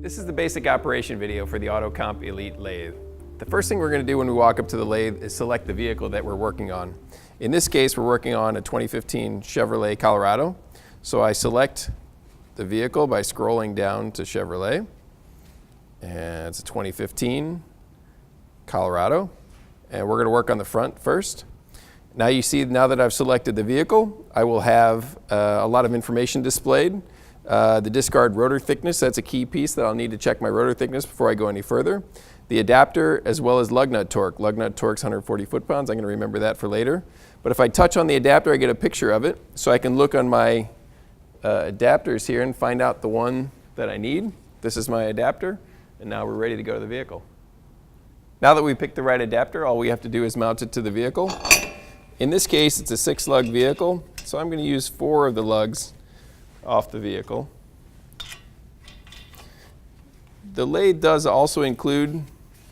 This is the basic operation video for the AutoComp Elite lathe. The first thing we're going to do when we walk up to the lathe is select the vehicle that we're working on. In this case, we're working on a 2015 Chevrolet Colorado. So I select the vehicle by scrolling down to Chevrolet. And it's a 2015 Colorado. And we're going to work on the front first. Now you see, now that I've selected the vehicle, I will have a lot of information displayed. The discard rotor thickness, that's a key piece that I'll need to check my rotor thickness before I go any further. The adapter, as well as lug nut torque. Lug nut torque's 140 foot-pounds. I'm going to remember that for later. But if I touch on the adapter, I get a picture of it. So I can look on my adapters here and find out the one that I need. This is my adapter, and now we're ready to go to the vehicle. Now that we picked the right adapter, all we have to do is mount it to the vehicle. In this case, it's a 6-lug vehicle, so I'm going to use 4 of the lugs off the vehicle. The lathe does also include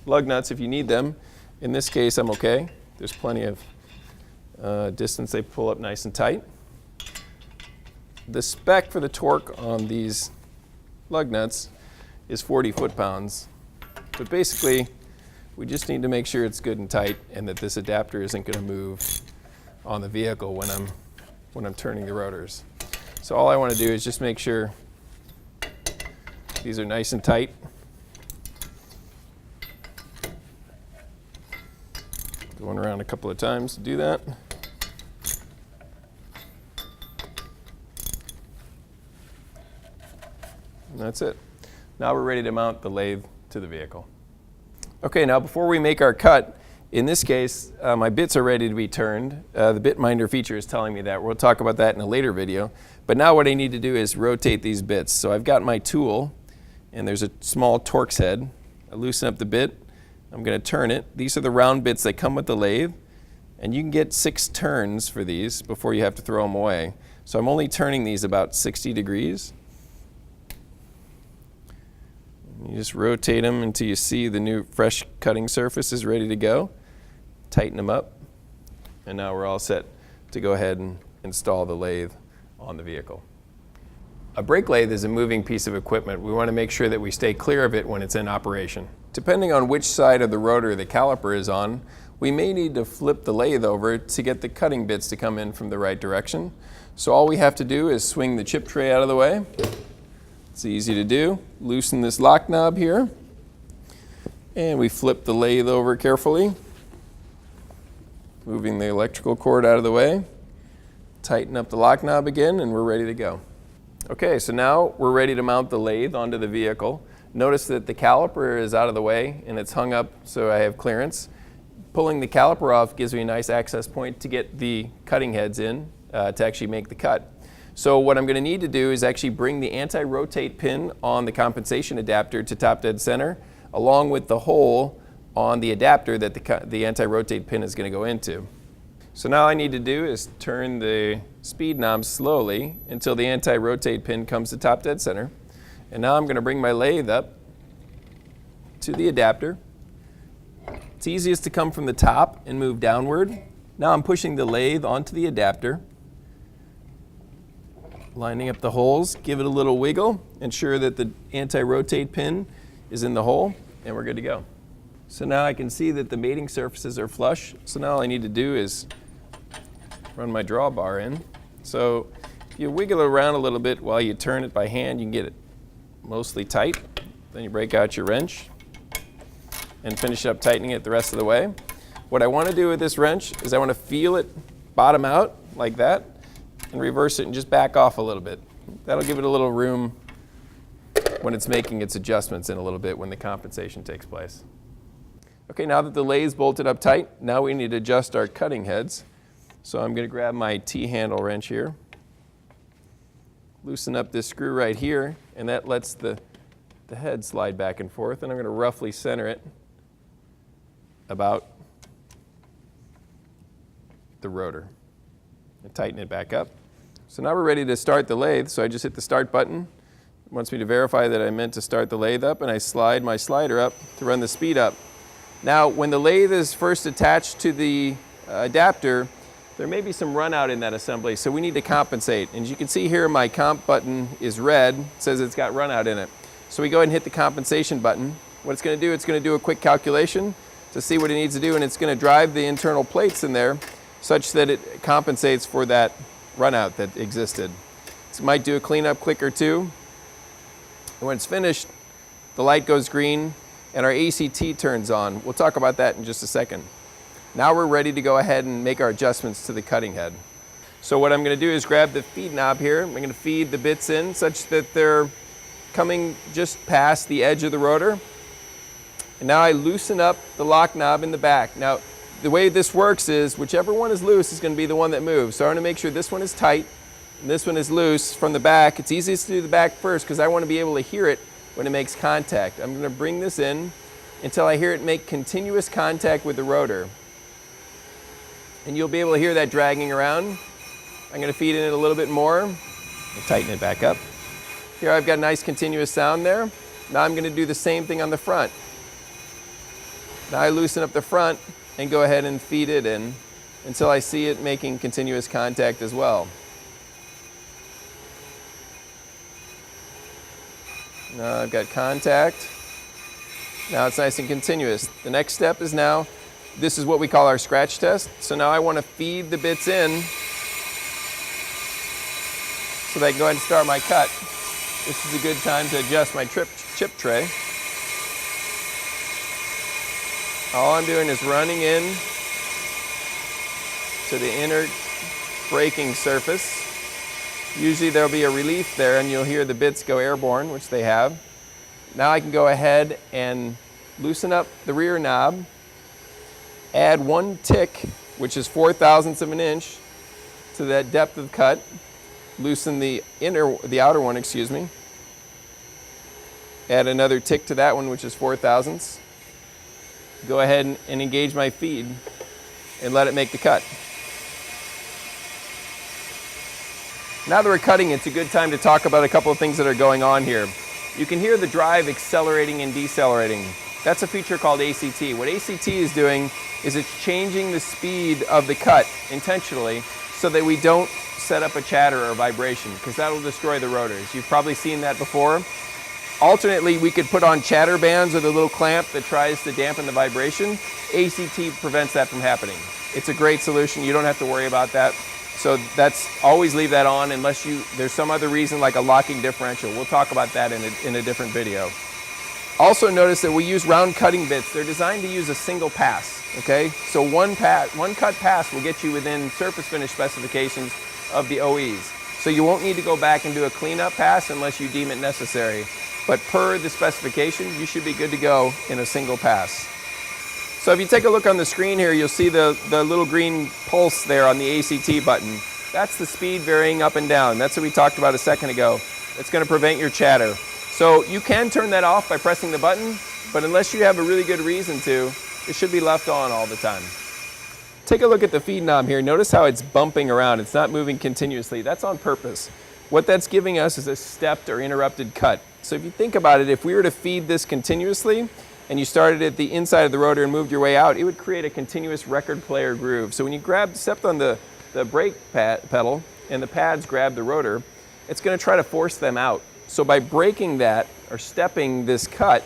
lug nuts if you need them. In this case, I'm okay. There's plenty of distance. They pull up nice and tight. The spec for the torque on these lug nuts is 40 foot-pounds. But basically, we just need to make sure it's good and tight and that this adapter isn't going to move on the vehicle when I'm turning the rotors. So all I want to do is just make sure these are nice and tight. Going around a couple of times to do that. And that's it. Now we're ready to mount the lathe to the vehicle. Okay, now before we make our cut, in this case, my bits are ready to be turned. The bit minder feature is telling me that. We'll talk about that in a later video. But now what I need to do is rotate these bits. So I've got my tool, and there's a small Torx head. I loosen up the bit. I'm going to turn it. These are the round bits that come with the lathe. And you can get 6 turns for these before you have to throw them away. So I'm only turning these about 60 degrees. You just rotate them until you see the new fresh cutting surface is ready to go. Tighten them up. And now we're all set to go ahead and install the lathe on the vehicle. A brake lathe is a moving piece of equipment. We want to make sure that we stay clear of it when it's in operation. Depending on which side of the rotor the caliper is on, we may need to flip the lathe over to get the cutting bits to come in from the right direction. So all we have to do is swing the chip tray out of the way. It's easy to do. Loosen this lock knob here, and we flip the lathe over carefully, moving the electrical cord out of the way. Tighten up the lock knob again, and we're ready to go. Okay, so now we're ready to mount the lathe onto the vehicle. Notice that the caliper is out of the way and it's hung up so I have clearance. Pulling the caliper off gives me a nice access point to get the cutting heads in to actually make the cut. So what I'm going to need to do is actually bring the anti-rotate pin on the compensation adapter to top dead center, along with the hole on the adapter that the anti-rotate pin is going to go into. So now all I need to do is turn the speed knob slowly until the anti-rotate pin comes to top dead center. And now I'm going to bring my lathe up to the adapter. It's easiest to come from the top and move downward. Now I'm pushing the lathe onto the adapter, lining up the holes, give it a little wiggle, ensure that the anti-rotate pin is in the hole, and we're good to go. So now I can see that the mating surfaces are flush. So now all I need to do is run my drawbar in. So if you wiggle it around a little bit while you turn it by hand, you can get it mostly tight. Then you break out your wrench and finish up tightening it the rest of the way. What I want to do with this wrench is I want to feel it bottom out like that and reverse it and just back off a little bit. That'll give it a little room when it's making its adjustments in a little bit when the compensation takes place. Okay, now that the lathe's bolted up tight, now we need to adjust our cutting heads. So I'm going to grab my T-handle wrench here, loosen up this screw right here, and that lets the head slide back and forth, and I'm going to roughly center it about the rotor and tighten it back up. So now we're ready to start the lathe, so I just hit the start button. It wants me to verify that I meant to start the lathe up, and I slide my slider up to run the speed up. Now, when the lathe is first attached to the adapter, there may be some run out in that assembly, so we need to compensate. And as you can see here, my comp button is red. It says it's got run out in it. So we go ahead and hit the compensation button. What it's going to do, it's going to do a quick calculation to see what it needs to do, and it's going to drive the internal plates in there such that it compensates for that runout that existed. So it might do a cleanup click or two. And when it's finished, the light goes green and our ACT turns on. We'll talk about that in just a second. Now we're ready to go ahead and make our adjustments to the cutting head. So what I'm going to do is grab the feed knob here. I'm going to feed the bits in such that they're coming just past the edge of the rotor. And now I loosen up the lock knob in the back. Now, the way this works is whichever one is loose is going to be the one that moves. So I want to make sure this one is tight and this one is loose from the back. It's easiest to do the back first because I want to be able to hear it when it makes contact. I'm going to bring this in until I hear it make continuous contact with the rotor. And you'll be able to hear that dragging around. I'm going to feed in it a little bit more and tighten it back up. Here I've got a nice continuous sound there. Now I'm going to do the same thing on the front. Now I loosen up the front and go ahead and feed it in until I see it making continuous contact as well. Now I've got contact. Now it's nice and continuous. The next step is now, this is what we call our scratch test. So now I want to feed the bits in so that I can go ahead and start my cut. This is a good time to adjust my chip tray. All I'm doing is running in to the inner braking surface. Usually there'll be a relief there and you'll hear the bits go airborne, which they have. Now I can go ahead and loosen up the rear knob, add 1 tick, which is 4/1000ths of an inch, to that depth of cut. Loosen the outer one, excuse me. Add another tick to that one, which is 4/1000ths. Go ahead and engage my feed and let it make the cut. Now that we're cutting, it's a good time to talk about a couple of things that are going on here. You can hear the drive accelerating and decelerating. That's a feature called ACT. What ACT is doing is it's changing the speed of the cut intentionally so that we don't set up a chatter or vibration, because that'll destroy the rotors. You've probably seen that before. Alternately, we could put on chatter bands or the little clamp that tries to dampen the vibration. ACT prevents that from happening. It's a great solution. You don't have to worry about that. So always leave that on unless there's some other reason like a locking differential. We'll talk about that in a different video. Also notice that we use round cutting bits. They're designed to use a single pass, okay? So one cut pass will get you within surface finish specifications of the OEs. So you won't need to go back and do a cleanup pass unless you deem it necessary. But per the specification, you should be good to go in a single pass. So if you take a look on the screen here, you'll see the little green pulse there on the ACT button. That's the speed varying up and down. That's what we talked about a second ago. It's going to prevent your chatter. So you can turn that off by pressing the button, but unless you have a really good reason to, it should be left on all the time. Take a look at the feed knob here. Notice how it's bumping around. It's not moving continuously. That's on purpose. What that's giving us is a stepped or interrupted cut. So if you think about it, if we were to feed this continuously and you started at the inside of the rotor and moved your way out, it would create a continuous record player groove. So when you stepped on the brake pedal and the pads grab the rotor, it's going to try to force them out. So by breaking that or stepping this cut,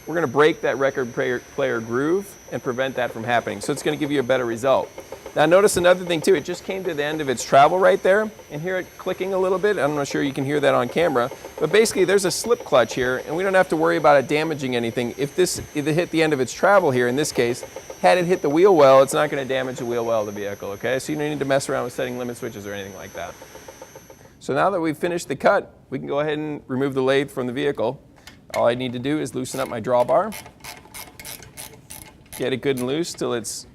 we're going to break that record player groove and prevent that from happening. So it's going to give you a better result. Now notice another thing too, it just came to the end of its travel right there, and hear it clicking a little bit. I'm not sure you can hear that on camera, but basically there's a slip clutch here and we don't have to worry about it damaging anything. If it hit the end of its travel here, in this case, had it hit the wheel well, it's not going to damage the wheel well of the vehicle, okay? So you don't need to mess around with setting limit switches or anything like that. So now that we've finished the cut, we can go ahead and remove the lathe from the vehicle. All I need to do is loosen up my drawbar, get it good and loose till it's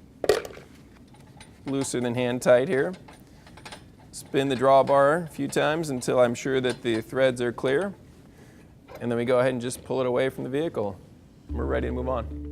looser than hand tight here. Spin the drawbar a few times until I'm sure that the threads are clear. And then we go ahead and just pull it away from the vehicle. We're ready to move on.